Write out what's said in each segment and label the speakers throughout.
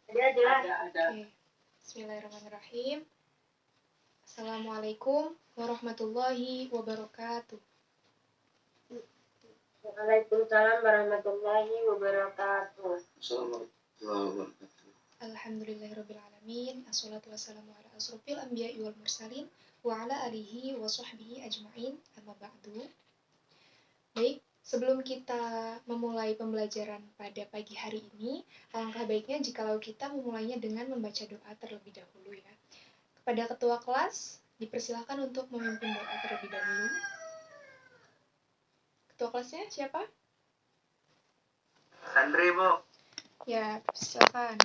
Speaker 1: Ada. Oke. Bismillahirrahmanirrahim. Assalamualaikum warahmatullahi wabarakatuh.
Speaker 2: Waalaikumsalam warahmatullahi wabarakatuh.
Speaker 1: Alhamdulillahirrabbilalamin. Assalatu wassalamu ala asrofil anbiya'i wal mursalin wa ala alihi wa sahbihi ajma'in. Amma ba'du. Baik, sebelum kita memulai pembelajaran pada pagi hari ini, alangkah baiknya jikalau kita memulainya dengan membaca doa terlebih dahulu ya. Kepada ketua kelas, dipersilakan untuk memimpin doa terlebih dahulu. Ketua kelasnya siapa?
Speaker 2: Sandri, Bu.
Speaker 1: Ya, silakan.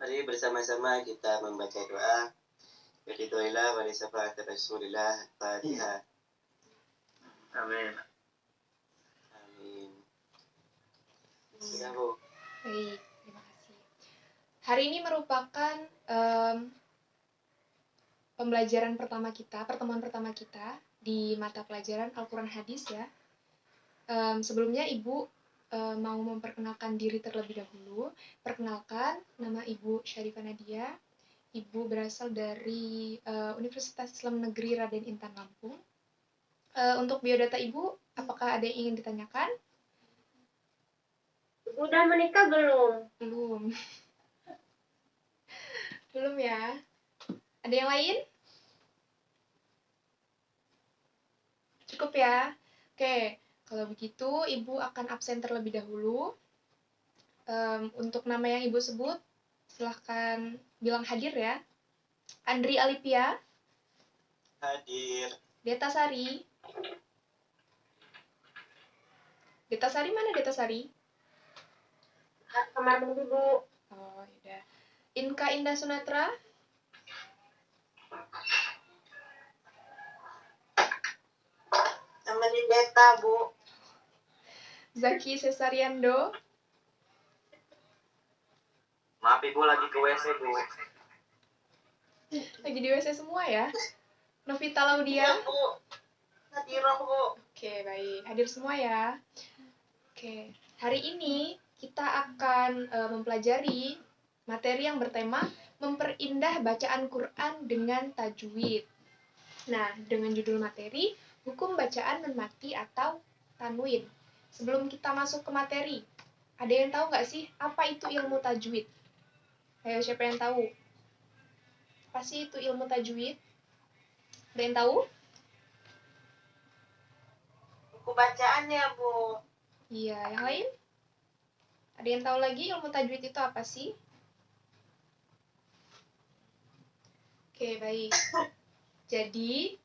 Speaker 2: Mari bersama-sama kita membaca doa. Biridhoillah wa li syafaati Rasulillah. Fatihah. Amin. Amin. Silakan, Bu.
Speaker 1: Baik, terima kasih. Hari ini merupakan pertemuan pertama kita di mata pelajaran Al-Quran Hadis ya. Sebelumnya Ibu mau memperkenalkan diri terlebih dahulu. Perkenalkan, nama Ibu Syarifah Nadia. Ibu berasal dari Universitas Islam Negeri Raden Intan Lampung. Untuk biodata Ibu, apakah ada yang ingin ditanyakan?
Speaker 2: Udah menikah belum?
Speaker 1: Belum. Belum ya. Ada yang lain? Cukup ya? Oke, kalau begitu Ibu akan absen terlebih dahulu. Untuk nama yang Ibu sebut, silahkan bilang hadir ya. Andri Alipia.
Speaker 2: Hadir.
Speaker 1: Deta Sari. Deta Sari mana Deta Sari?
Speaker 2: Kamar mandi, Bu.
Speaker 1: Oh, yaudah. Inka Indah Sunatra.
Speaker 2: Temenin Deta, Bu.
Speaker 1: Zaki Cesariando.
Speaker 2: Maaf, Ibu lagi ke WC, Bu.
Speaker 1: Lagi di WC semua ya. Novita Laudia.
Speaker 2: Iya, Bu. Hadir, Bu.
Speaker 1: Oke, baik. Hadir semua ya. Oke, hari ini kita akan mempelajari materi yang bertema memperindah bacaan Quran dengan tajwid. Nah, dengan judul materi, hukum bacaan nun mati atau tanwin. Sebelum kita masuk ke materi, ada yang tahu nggak sih apa itu ilmu tajwid? Ayo, siapa yang tahu? Apa sih itu ilmu tajwid? Ada yang tahu?
Speaker 2: Buku bacaannya, Bu.
Speaker 1: Iya, yang lain? Ada yang tahu lagi ilmu tajwid itu apa sih? Oke, baik. Jadi,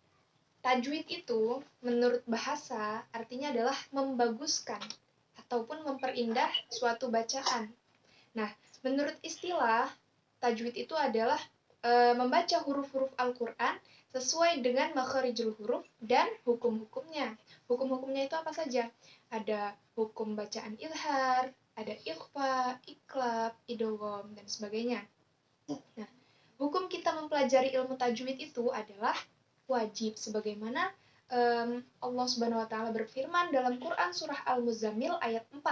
Speaker 1: tajwid itu menurut bahasa artinya adalah membaguskan ataupun memperindah suatu bacaan. Nah, menurut istilah, tajwid itu adalah membaca huruf-huruf Al-Quran sesuai dengan makharijul huruf dan hukum-hukumnya. Hukum-hukumnya itu apa saja? Ada hukum bacaan ilhar, ada ikhfa, iklab, idgham, dan sebagainya. Nah, hukum kita mempelajari ilmu tajwid itu adalah wajib, sebagaimana Allah Subhanahu wa taala berfirman dalam Quran surah Al-Muzammil ayat 4.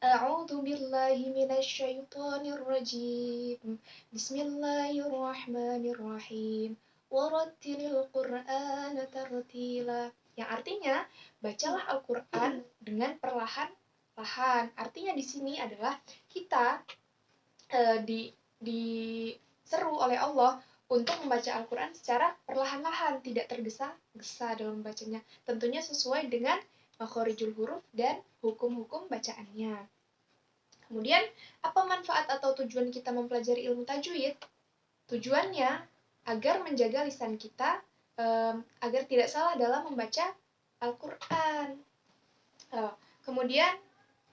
Speaker 1: A'udzu billahi minasyaitonir rajim. Bismillahirrahmanirrahim. Warattilil Qur'ana tartila. Yang artinya, bacalah Al-Qur'an dengan perlahan-lahan. Artinya di sini adalah kita diseru oleh Allah untuk membaca Al-Quran secara perlahan-lahan, tidak tergesa-gesa dalam membacanya. Tentunya sesuai dengan makharijul huruf dan hukum-hukum bacaannya. Kemudian, apa manfaat atau tujuan kita mempelajari ilmu tajwid? Tujuannya agar menjaga lisan kita agar tidak salah dalam membaca Al-Quran. Kemudian,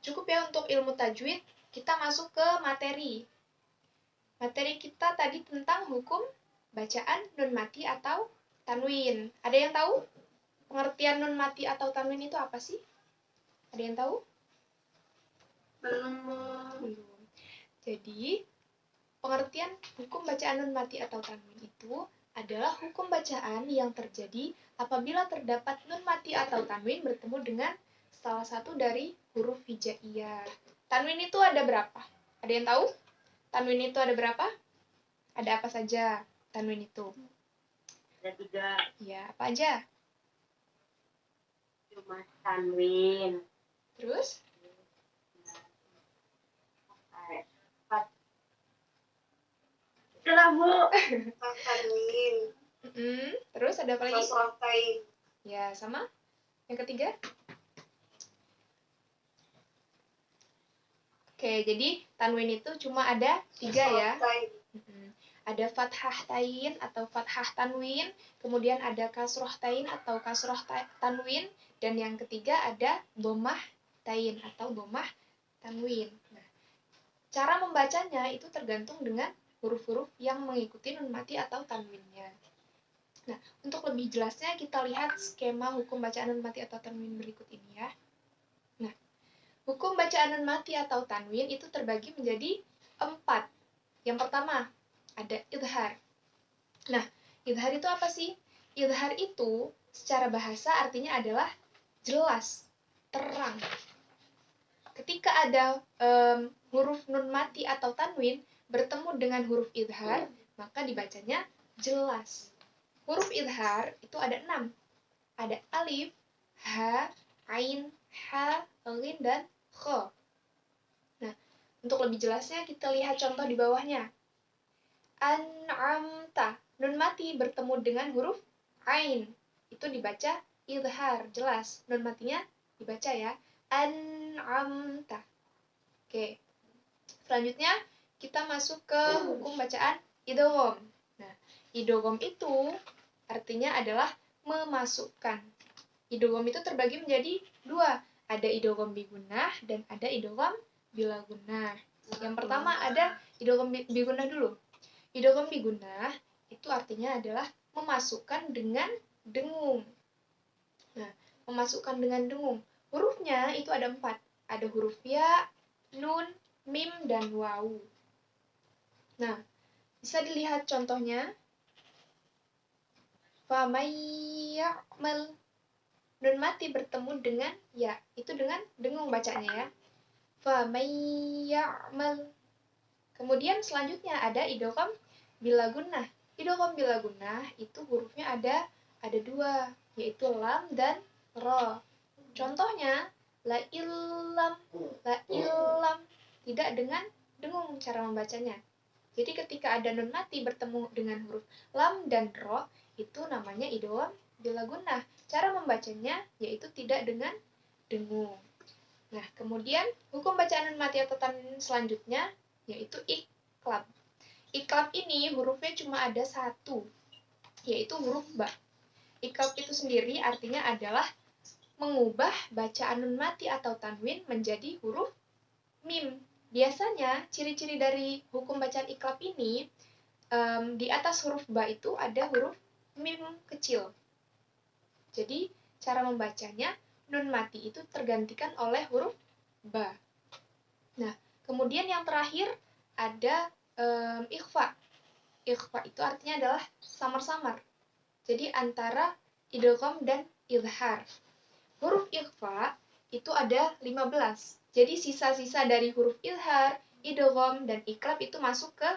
Speaker 1: cukup ya untuk ilmu tajwid, kita masuk ke materi. Materi kita tadi tentang hukum bacaan nun mati atau tanwin. Ada yang tahu pengertian nun mati atau tanwin itu apa sih? Ada yang tahu? Belum. Jadi, pengertian hukum bacaan nun mati atau tanwin itu adalah hukum bacaan yang terjadi apabila terdapat nun mati atau tanwin bertemu dengan salah satu dari huruf hijaiyah. Tanwin itu ada berapa? Ada yang tahu? Tanwin itu ada berapa? Ada apa saja tanwin itu?
Speaker 2: Ada 3.
Speaker 1: Ya, apa aja?
Speaker 2: Cuma tanwin.
Speaker 1: Terus?
Speaker 2: Itulah, Bu. Tanwin.
Speaker 1: Terus ada apa lagi?
Speaker 2: Kasroh tain.
Speaker 1: Ya, sama. Yang ketiga? Oke, jadi tanwin itu cuma ada 3 ya. Ada fathah tain atau fathah tanwin, kemudian ada kasroh tain atau kasroh tanwin, dan yang ketiga ada dhammah tain atau dhammah tanwin. Nah, cara membacanya itu tergantung dengan huruf-huruf yang mengikuti nun mati atau tanwinnya. Nah, untuk lebih jelasnya kita lihat skema hukum bacaan nun mati atau tanwin berikut ini ya. Nah, hukum bacaan nun mati atau tanwin itu terbagi menjadi 4. Yang pertama, ada idhar. Nah, idhar itu apa sih? Idhar itu secara bahasa artinya adalah jelas, terang. Ketika ada huruf nun mati atau tanwin bertemu dengan huruf idhar, maka dibacanya jelas. Huruf idhar itu ada 6. Ada alif, ha, ain, ha, ghin, dan kha. Nah, untuk lebih jelasnya kita lihat contoh di bawahnya. An'amta, nun mati bertemu dengan huruf ain. Itu dibaca idhar, jelas. Nun matinya dibaca ya. An'amta. Oke. Selanjutnya kita masuk ke hukum bacaan idgham. Nah, idgham itu artinya adalah memasukkan. Idgham itu terbagi menjadi 2. Ada idgham bigunnah dan ada idgham bila gunnah. Yang pertama ada idgham bigunnah dulu. Idgham bigunnah itu artinya adalah memasukkan dengan dengung. Nah, memasukkan dengan dengung. Hurufnya itu ada 4. Ada huruf ya, nun, mim, dan wawu. Nah, bisa dilihat contohnya. Famay ya'mal. Nun mati bertemu dengan ya. Itu dengan dengung bacanya ya. Famay ya'mal. Kemudian selanjutnya ada idgham bila gunnah. Idgham bila gunnah itu hurufnya ada 2, yaitu lam dan ra. Contohnya la illam, tidak dengan dengung cara membacanya. Jadi ketika ada nun mati bertemu dengan huruf lam dan ra, itu namanya idgham bila gunnah. Cara membacanya yaitu tidak dengan dengung. Nah, kemudian hukum bacaan nun mati atau tanwin selanjutnya yaitu iqlab. Iqlab ini hurufnya cuma ada 1, yaitu huruf ba. Iqlab itu sendiri artinya adalah mengubah bacaan nun mati atau tanwin menjadi huruf mim. Biasanya ciri-ciri dari hukum bacaan iqlab ini di atas huruf ba itu ada huruf mim kecil. Jadi cara membacanya nun mati itu tergantikan oleh huruf ba. Nah, kemudian yang terakhir ada ikhfa. Ikhfa itu artinya adalah samar-samar. Jadi antara idgham dan idhar. Huruf ikhfa itu ada 15. Jadi sisa-sisa dari huruf idhar, idgham, dan iqlab itu masuk ke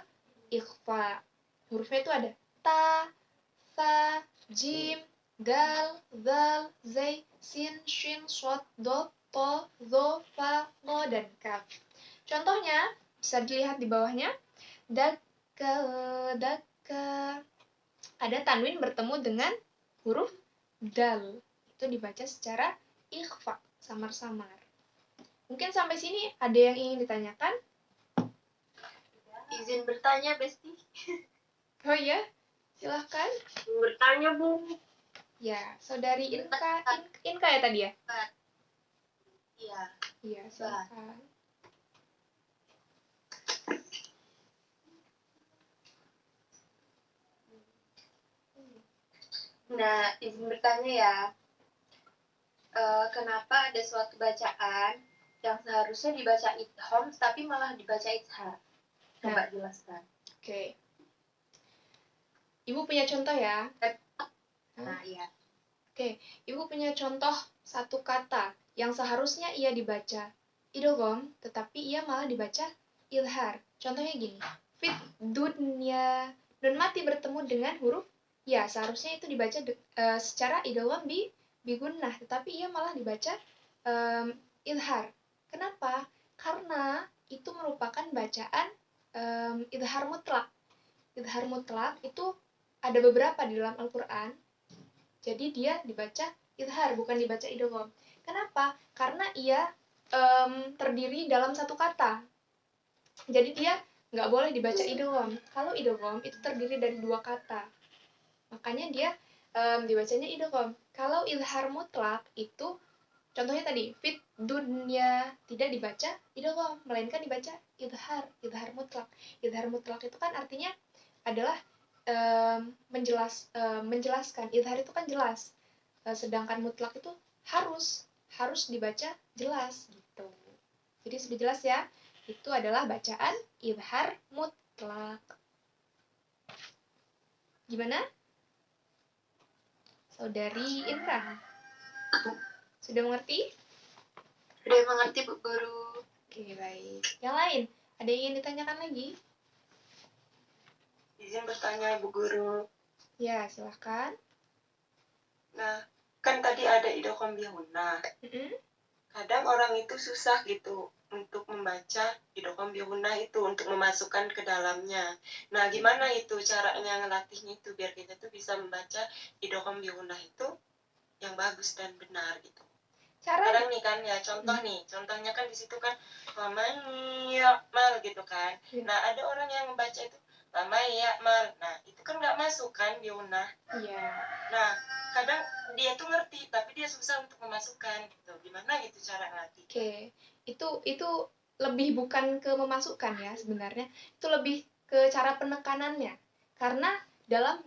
Speaker 1: ikhfa. Hurufnya itu ada ta, tha, jim, dal, zal, zai, sin, shin, shod, do, to, zo, fa, lo, dan kaf. Contohnya bisa dilihat di bawahnya. Dakka, dakka. Ada tanwin bertemu dengan huruf dal. Itu dibaca secara ikhfa, samar-samar. Mungkin sampai sini ada yang ingin ditanyakan?
Speaker 2: Izin bertanya, Besti.
Speaker 1: Oh ya, silahkan.
Speaker 2: Bertanya, Bu.
Speaker 1: Ya, saudari Inka ya tadi ya?
Speaker 2: Iya.
Speaker 1: Iya, silahkan.
Speaker 2: Nah, izin bertanya ya. Kenapa ada suatu bacaan yang seharusnya dibaca idgham tapi malah dibaca izhar? Coba jelaskan.
Speaker 1: Oke. Ibu punya contoh ya?
Speaker 2: Nah, iya.
Speaker 1: Oke, Ibu punya contoh satu kata yang seharusnya ia dibaca idgham, tetapi ia malah dibaca izhar. Contohnya gini, fit dunya, nun mati bertemu dengan huruf ya, seharusnya itu dibaca secara idgham bi gunnah, tetapi ia malah dibaca izhar. Kenapa? Karena itu merupakan bacaan izhar mutlak. Izhar mutlak itu ada beberapa di dalam Al-Qur'an. Jadi dia dibaca izhar, bukan dibaca idgham. Kenapa? Karena ia terdiri dalam satu kata. Jadi dia nggak boleh dibaca idgham. Kalau idgham itu terdiri dari dua kata, makanya dia dibacanya idgham. Kalau izhar mutlak itu contohnya tadi fit dunya, tidak dibaca idgham, melainkan dibaca izhar mutlak. Izhar mutlak itu kan artinya adalah menjelaskan. Izhar itu kan jelas, sedangkan mutlak itu harus dibaca jelas gitu. Jadi sudah jelas ya, itu adalah bacaan izhar mutlak. Gimana? Saudari Indra, sudah mengerti?
Speaker 2: Sudah mengerti, Bu Guru.
Speaker 1: Oke, baik. Yang lain, ada yang ingin ditanyakan lagi?
Speaker 3: Izin bertanya, Bu Guru.
Speaker 1: Ya, silahkan.
Speaker 3: Nah, kan tadi ada idgham bi gunnah. Kadang orang itu susah gitu untuk membaca idgham bi gunnah itu, untuk memasukkan ke dalamnya. Nah, gimana itu caranya ngelatihnya itu biar kita tuh bisa membaca idgham bi gunnah itu yang bagus dan benar gitu. Kadang nih kan ya, contohnya kan di situ kan faman ya'mal gitu kan. Nah, ada orang yang membaca itu faman ya'mal. Nah, itu kan nggak masuk kan bi gunnah.
Speaker 1: Iya.
Speaker 3: Nah, kadang dia tuh ngerti tapi dia susah untuk memasukkan gitu. Gimana gitu cara ngelatih?
Speaker 1: Oke, itu lebih bukan ke memasukkan ya sebenarnya, itu lebih ke cara penekanannya. Karena dalam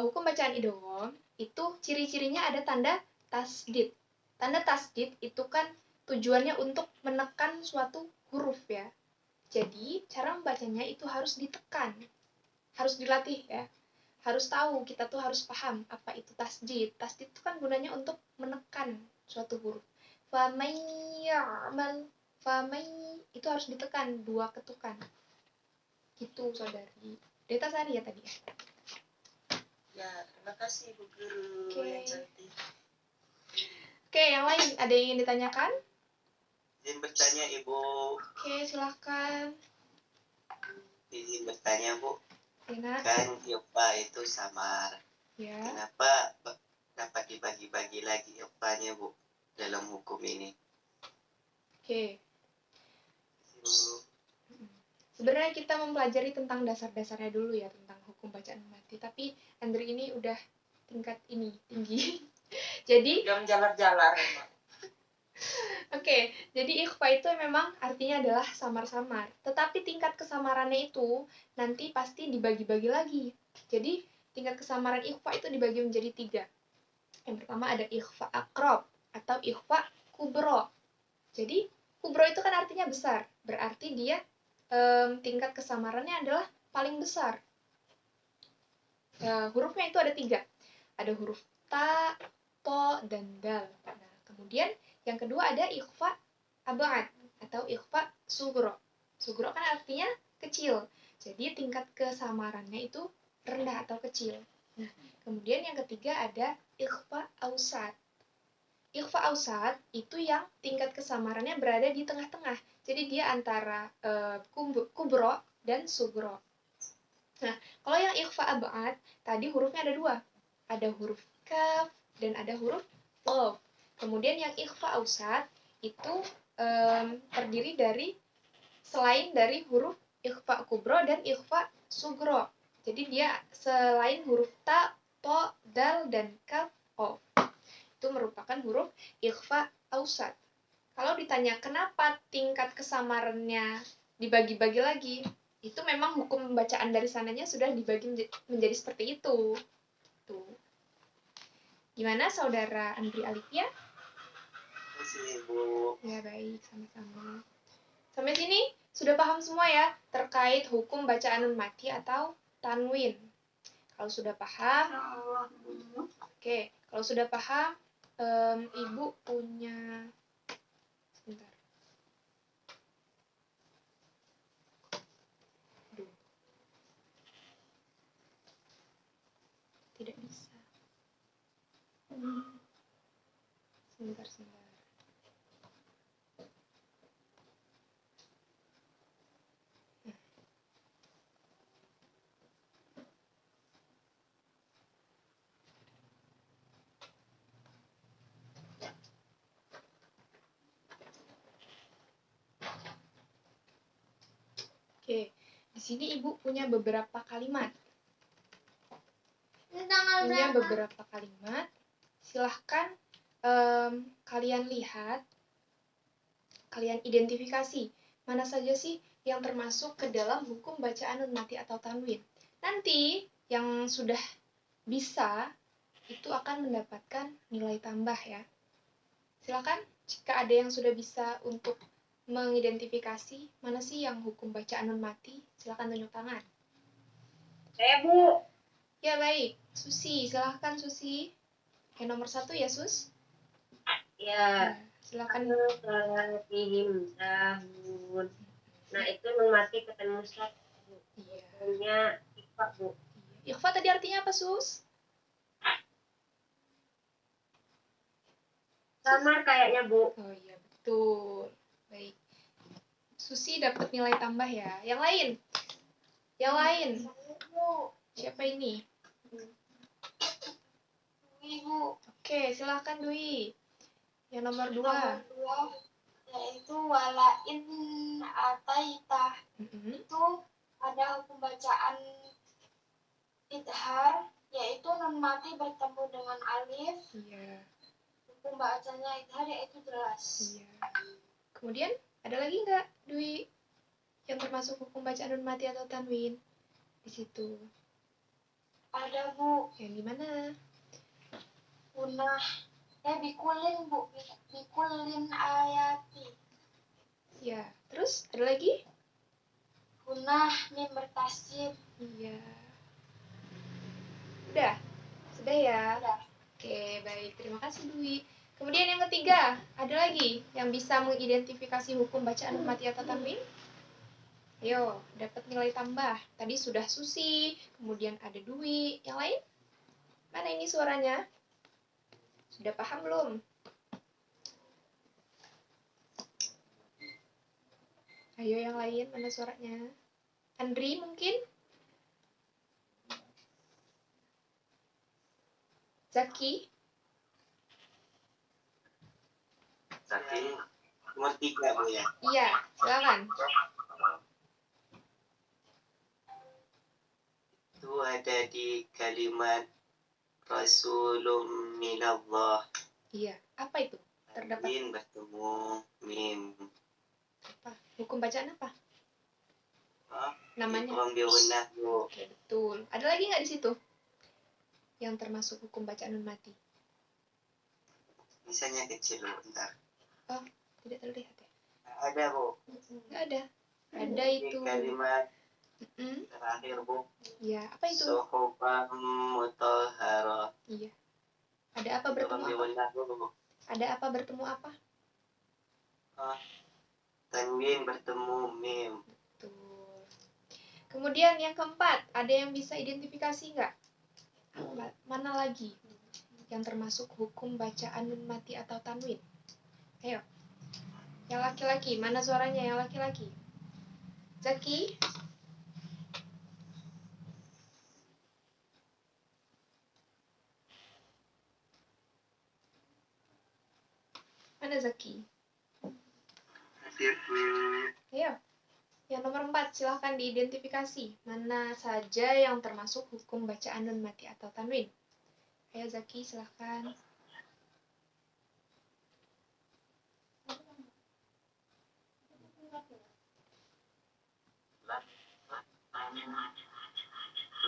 Speaker 1: hukum bacaan idgham itu ciri-cirinya ada tanda tasdid. Tanda tasdid itu kan tujuannya untuk menekan suatu huruf ya. Jadi cara membacanya itu harus ditekan, harus dilatih ya. Harus tahu, kita tuh harus paham apa itu tasdid. Tasdid itu kan gunanya untuk menekan suatu huruf. Famay ya'mal, famay itu harus ditekan, dua ketukan. Gitu, saudari. Deta Sari ya tadi.
Speaker 3: Ya, terima kasih Bu Guru yang cantik.
Speaker 1: Oke, yang lain ada yang ingin ditanyakan?
Speaker 4: Izin bertanya, Ibu.
Speaker 1: Oke, silahkan.
Speaker 4: Izin bertanya, Bu.
Speaker 1: Enak.
Speaker 4: Kan ikhfa itu samar.
Speaker 1: Ya.
Speaker 4: Kenapa dapat dibagi-bagi lagi ikhfanya, Bu, dalam hukum ini?
Speaker 1: Oke. Sebenarnya kita mempelajari tentang dasar-dasarnya dulu ya, tentang hukum bacaan mati. Tapi Andri ini udah tingkat ini, tinggi. Jadi
Speaker 3: udah menjalar-jalar.
Speaker 1: Oke, jadi ikhfa itu memang artinya adalah samar-samar. Tetapi tingkat kesamarannya itu nanti pasti dibagi-bagi lagi. Jadi tingkat kesamaran ikhfa itu dibagi menjadi 3. Yang pertama ada ikhfa akrob atau ikhfa kubro. Jadi kubro itu kan artinya besar. Berarti dia tingkat kesamarannya adalah paling besar. Hurufnya itu ada 3. Ada huruf ta, to, dan dal. Nah, kemudian yang kedua ada ikhfa abad atau ikhfa sugro. Sugro kan artinya kecil. Jadi tingkat kesamarannya itu rendah atau kecil. Nah, kemudian yang ketiga ada ikhfa ausat. Ikhfa ausat itu yang tingkat kesamarannya berada di tengah-tengah. Jadi dia antara kubro dan sugro. Nah, kalau yang ikhfa abad tadi hurufnya ada 2. Ada huruf kaf dan ada huruf lof. Kemudian yang ikhfa ausat itu terdiri dari selain dari huruf ikhfa kubro dan ikhfa sugro. Jadi dia selain huruf ta, to, dal, dan kaf, of. Itu merupakan huruf ikhfa ausat. Kalau ditanya kenapa tingkat kesamarannya dibagi-bagi lagi, itu memang hukum bacaan dari sananya sudah dibagi menjadi seperti itu. Tuh. Gimana saudara Andri Alifia?
Speaker 4: Terima kasih, Bu.
Speaker 1: Ya baik, sama-sama. Sampai sini sudah paham semua ya terkait hukum bacaan nun mati atau tanwin. Kalau sudah paham, kalau sudah paham, Ibu punya, sebentar. Aduh. Tidak bisa. Sebentar. Oke, di sini Ibu punya beberapa kalimat. Punya beberapa kalimat. Silahkan kalian lihat, kalian identifikasi mana saja sih yang termasuk ke dalam hukum bacaan nun mati atau tanwin. Nanti yang sudah bisa itu akan mendapatkan nilai tambah ya. Silakan jika ada yang sudah bisa untuk mengidentifikasi mana sih yang hukum bacaan nun mati, silakan tunjuk tangan.
Speaker 2: Saya, Bu.
Speaker 1: Ya baik, Susi, silahkan Susi. Yang nomor 1 ya Sus.
Speaker 2: Ya.
Speaker 1: Silakan.
Speaker 2: Salatihim tahun. Nah itu nun mati ketemu satu.
Speaker 1: Iya.
Speaker 2: Punya ikhfa, Bu.
Speaker 1: Ikhfa tadi artinya apa Sus?
Speaker 2: Samar kayaknya, Bu.
Speaker 1: Oh iya betul. Baik. Susi dapat nilai tambah ya. Yang lain? Yang lain? Siapa ini?
Speaker 5: Ibu.
Speaker 1: Oke, silahkan Dwi. Yang nomor 2.
Speaker 5: Nomor 2 yaitu walain ataitah. Itu ada hukum bacaan idhar, yaitu nun mati bertemu dengan alif.
Speaker 1: Iya.
Speaker 5: Hukum bacanya idhar yaitu jelas.
Speaker 1: Iya. Kemudian ada lagi nggak Dwi yang termasuk hukum bacaan nun mati atau tanwin di situ?
Speaker 5: Ada, Bu.
Speaker 1: Yang di mana?
Speaker 5: Punah. Bikulin, Bu. Bikulin ayati.
Speaker 1: Ya. Terus ada lagi?
Speaker 5: Punah mim bertasjid.
Speaker 1: Iya. Udah? Sudah ya?
Speaker 5: Udah.
Speaker 1: Oke, baik. Terima kasih Dwi. Kemudian yang ketiga, ada lagi yang bisa mengidentifikasi hukum bacaan nun mati atau tanwin? Ayo, dapat nilai tambah. Tadi sudah Susi, kemudian ada Dwi. Yang lain? Mana ini suaranya? Sudah paham belum? Ayo yang lain, mana suaranya? Andri mungkin? Zaki?
Speaker 4: Tapi nomor 3 Bu ya.
Speaker 1: Iya, silakan.
Speaker 4: Itu ada di kalimat Rasulun minallah.
Speaker 1: Iya, apa itu? Terdapat
Speaker 4: Min bertemu mim.
Speaker 1: apa? Hukum bacaan apa?
Speaker 4: Hah?
Speaker 1: Namanya?
Speaker 4: Hukum biunah Bu.
Speaker 1: Oke, betul. Ada lagi nggak di situ? Yang termasuk hukum bacaan nun mati?
Speaker 4: Misalnya kecil Bu, bentar.
Speaker 1: Oh, tidak terlihat ya?
Speaker 4: Ada Bu.
Speaker 1: Nggak ada. Ada
Speaker 4: Di
Speaker 1: itu.
Speaker 4: kalimat
Speaker 1: Mm-mm.
Speaker 4: terakhir Bu.
Speaker 1: Iya, apa itu?
Speaker 4: Suhufan mutahharah.
Speaker 1: Iya. Ada apa bertemu apa?
Speaker 4: Biunah Bu.
Speaker 1: Ada apa bertemu apa?
Speaker 4: Tanwin bertemu mim.
Speaker 1: Betul. Kemudian yang keempat, ada yang bisa identifikasi nggak? Mana lagi yang termasuk hukum bacaan nun mati atau tanwin? Ayo. Yang laki-laki, mana suaranya yang laki-laki? Zaki? Mana Zaki? Ayo. Yang nomor 4, silahkan diidentifikasi. Mana saja yang termasuk hukum bacaan nun mati atau tanwin? Ayo Zaki, silahkan.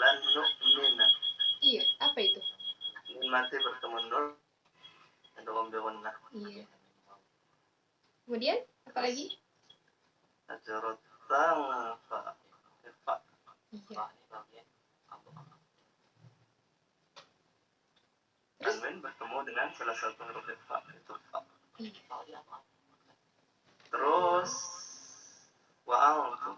Speaker 4: Lan nu'mina.
Speaker 1: Iya, apa itu?
Speaker 4: Min mati bertemu nur. Ada om biunah.
Speaker 1: Iya. Kemudian, apa lagi?
Speaker 4: Ajarat sang fa.
Speaker 1: Iya.
Speaker 6: tanwin bertemu dengan salah satu huruf ikhfa, itu fa.
Speaker 1: Iya.
Speaker 6: Terus wa'al tuh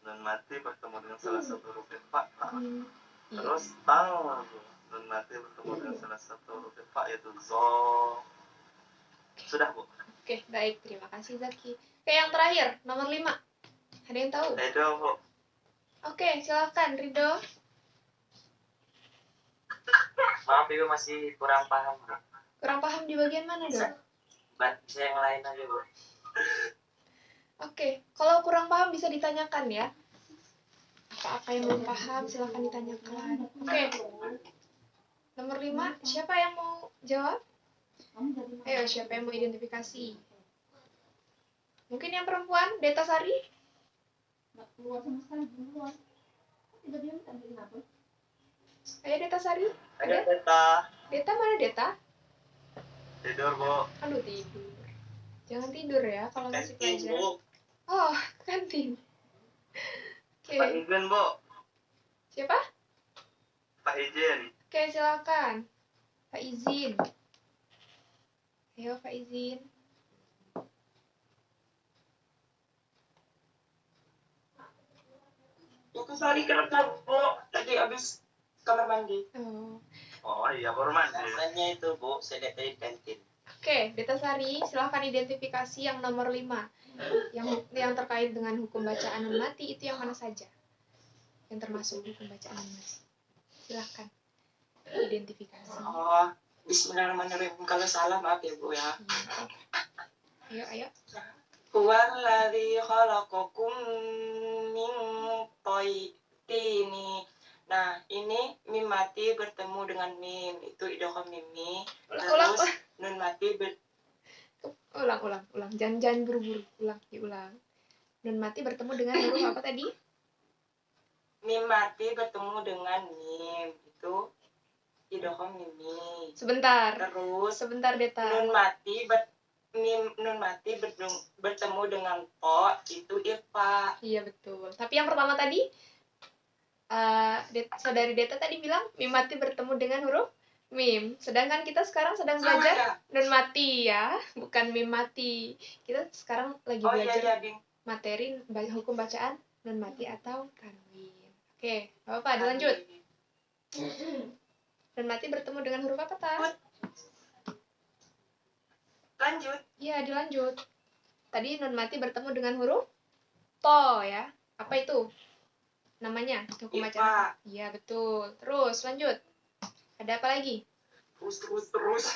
Speaker 6: nun mati bertemu dengan salah satu huruf ikhfa.
Speaker 1: Iya.
Speaker 6: Terus tal tuh nun mati bertemu dengan salah satu huruf ikhfa yaitu zo. Sudah, Bu.
Speaker 1: Oke, baik. Terima kasih, Zaki. Oke, yang terakhir, nomor 5. Ada yang tahu?
Speaker 6: Edo, Bu.
Speaker 1: Oke, silakan, Rido.
Speaker 7: Maaf, Ibu masih kurang paham, Bu.
Speaker 1: Kurang paham di bagian mana, dong?
Speaker 7: Bisa yang lain aja, Bu.
Speaker 1: Oke, kalau kurang paham bisa ditanyakan ya. Apa-apa yang belum paham, silakan ditanyakan. Oke. Nomor 5, siapa yang mau jawab? Ayo, siapa yang mau identifikasi? Mungkin yang perempuan, Deta Sari? Ayo, Deta Sari.
Speaker 6: Ayo,
Speaker 1: Ada?
Speaker 6: Deta.
Speaker 1: Deta mana, Deta?
Speaker 6: Tidur, Bu.
Speaker 1: Aduh, tidur. Jangan tidur ya kalau masih
Speaker 6: Kantin,
Speaker 1: pelajaran.
Speaker 6: Bu.
Speaker 1: Oh, kantin. Oke.
Speaker 6: Pak Izin, Bu.
Speaker 1: Siapa?
Speaker 6: Pak Izin.
Speaker 1: Oke, silakan. Pak Izin. Ayo, Pak Izin.
Speaker 3: Itu sorry kerja, Bu. Tadi habis kamar mandi.
Speaker 1: Oh.
Speaker 6: Oh iya, baru mandi.
Speaker 4: Rasanya itu, Bu, saya lihat dari kantin.
Speaker 1: Oke, Deta Sari, silahkan identifikasi yang nomor 5. Yang terkait dengan hukum bacaan nun mati itu yang mana saja? Yang termasuk hukum bacaan nun mati. Silahkan identifikasi.
Speaker 3: Oh, bismillahirrahmanirrahim. Kalau salah maaf ya, Bu ya.
Speaker 1: Ayo, ayo.
Speaker 3: Huwallazi khalaqakum min tini. Nah, ini mim mati bertemu dengan mim. Itu idgham mimi.
Speaker 1: Ulang.
Speaker 3: Terus nun mati
Speaker 1: Ulang. Jangan buru-buru. Diulang. Nun mati bertemu dengan huruf apa tadi?
Speaker 3: mim mati bertemu dengan mim. Itu idgham mimi.
Speaker 1: Sebentar, Deta.
Speaker 3: Nun mati bertemu dengan to, itu ikhfa.
Speaker 1: Iya, betul. Tapi yang pertama tadi, saudari Deta tadi bilang mim mati bertemu dengan huruf mim. Sedangkan kita sekarang sedang belajar nun mati ya, bukan mim mati. Kita sekarang lagi belajar materi hukum bacaan nun mati atau tanwin. Oke, apa dilanjut. Nun mati bertemu dengan huruf apa, Ta?
Speaker 3: Lanjut.
Speaker 1: Iya, dilanjut. Tadi nun mati bertemu dengan huruf to ya. Apa itu? Namanya hukum bacaan. Iya, betul. Terus lanjut. Ada apa lagi?
Speaker 3: Terus.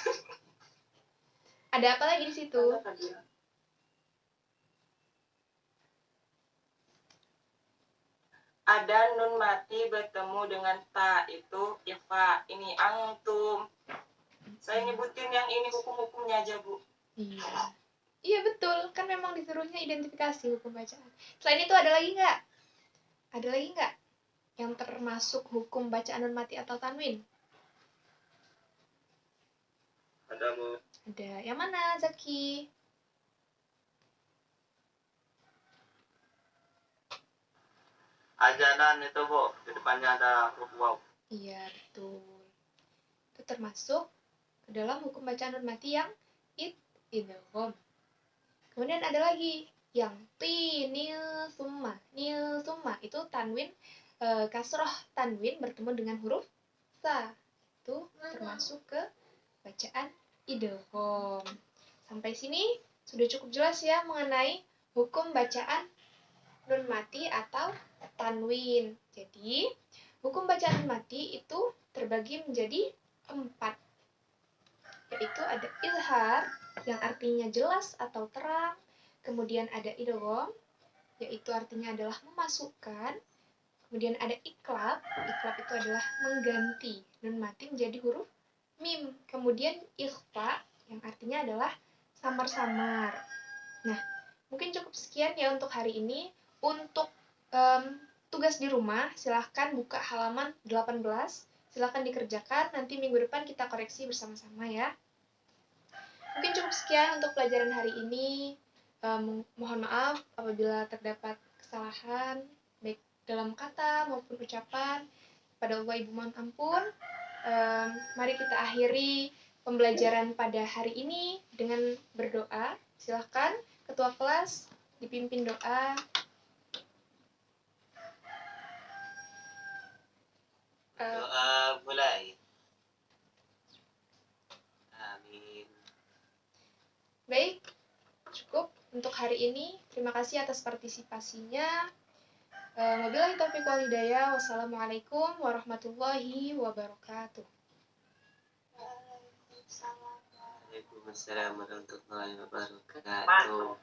Speaker 1: Ada apa lagi di situ?
Speaker 3: Ada nun mati bertemu dengan ta, itu ikhfa. Ini antum. Saya nyebutin yang ini hukum-hukumnya aja, Bu.
Speaker 1: Iya. Iya, betul. Kan memang disuruhnya identifikasi hukum bacaan. Selain itu ada lagi nggak? Ada lagi nggak yang termasuk hukum bacaan nun mati atau tanwin?
Speaker 6: Ada, Bu.
Speaker 1: Ada. Yang mana, Zaki?
Speaker 6: Ajanan itu, Bu. Di depannya ada huruf waw.
Speaker 1: Iya, betul. Itu termasuk ke dalam hukum bacaan nun mati yang idgham. Kemudian ada lagi yang nil summa itu tanwin, kasroh tanwin bertemu dengan huruf sa. Itu termasuk ke bacaan idgham. Sampai sini sudah cukup jelas ya mengenai hukum bacaan nun mati atau tanwin. Jadi, hukum bacaan nun mati itu terbagi menjadi 4. Yaitu ada izhar yang artinya jelas atau terang, kemudian ada idgham yaitu artinya adalah memasukkan, kemudian ada iklab itu adalah mengganti nun mati menjadi huruf mim, kemudian ikhfa yang artinya adalah samar-samar. Nah, mungkin cukup sekian ya untuk hari ini. Untuk tugas di rumah silahkan buka halaman 18, silahkan dikerjakan, nanti minggu depan kita koreksi bersama-sama ya. Mungkin cukup sekian untuk pelajaran hari ini. Mohon maaf apabila terdapat kesalahan, baik dalam kata maupun ucapan. Pada Allah Ibu mohon ampun. Mari kita akhiri pembelajaran pada hari ini dengan berdoa. Silahkan ketua kelas dipimpin doa.
Speaker 4: Doa mulai. Amin.
Speaker 1: Baik, cukup untuk hari ini. Terima kasih atas partisipasinya. Wabillahi taufiq wal hidayah. Wassalamualaikum warahmatullahi wabarakatuh.
Speaker 5: Waalaikumsalam.
Speaker 4: Waalaikumsalam warahmatullahi wabarakatuh.